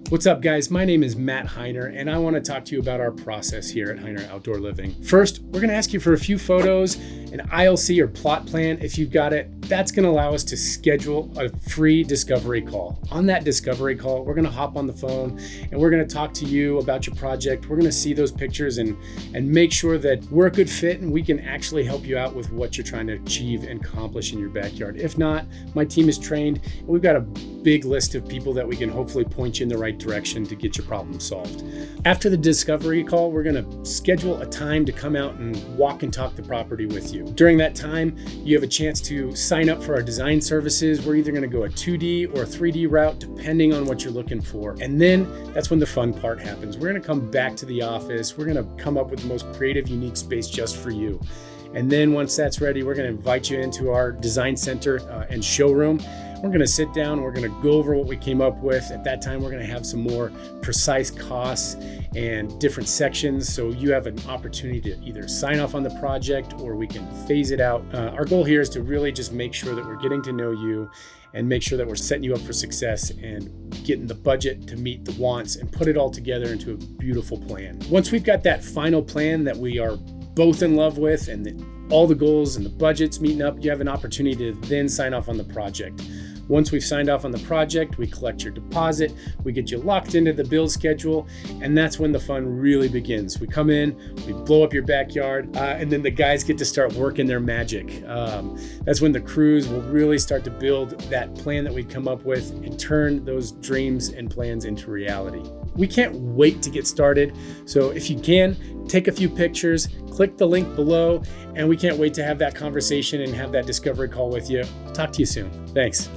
What's up, guys? My name is Matt Hiner, and I want to talk to you about our process here at Hiner Outdoor Living. First, we're going to ask you for a few photos, an ILC or plot plan if you've got it. That's going to allow us to schedule a free discovery call. On that discovery call, we're going to hop on the phone and we're going to talk to you about your project. We're going to see those pictures and make sure that we're a good fit and we can actually help you out with what you're trying to achieve and accomplish in your backyard. If not, my team is trained and we've got a big list of people that we can hopefully point you in the right direction to get your problem solved. After the discovery call, we're going to schedule a time to come out and walk and talk the property with you. During that time, you have a chance to sign up for our design services. We're either going to go a 2D or a 3D route, depending on what you're looking for. And then that's when the fun part happens. We're going to come back to the office. We're going to come up with the most creative, unique space just for you. And then once that's ready, we're going to invite you into our design center and showroom. We're going to sit down, we're going to go over what we came up with. At that time, we're going to have some more precise costs and different sections, so you have an opportunity to either sign off on the project or we can phase it out. Our goal here is to really just make sure that we're getting to know you and make sure that we're setting you up for success and getting the budget to meet the wants and put it all together into a beautiful plan. Once we've got that final plan that we are both in love with and that all the goals and the budgets meeting up, you have an opportunity to then sign off on the project. Once we've signed off on the project, we collect your deposit, we get you locked into the build schedule, and that's when the fun really begins. We come in, we blow up your backyard, and then the guys get to start working their magic. That's when the crews will really start to build that plan that we've come up with and turn those dreams and plans into reality. We can't wait to get started, so if you can, take a few pictures, click the link below, and we can't wait to have that conversation and have that discovery call with you. Talk to you soon. Thanks.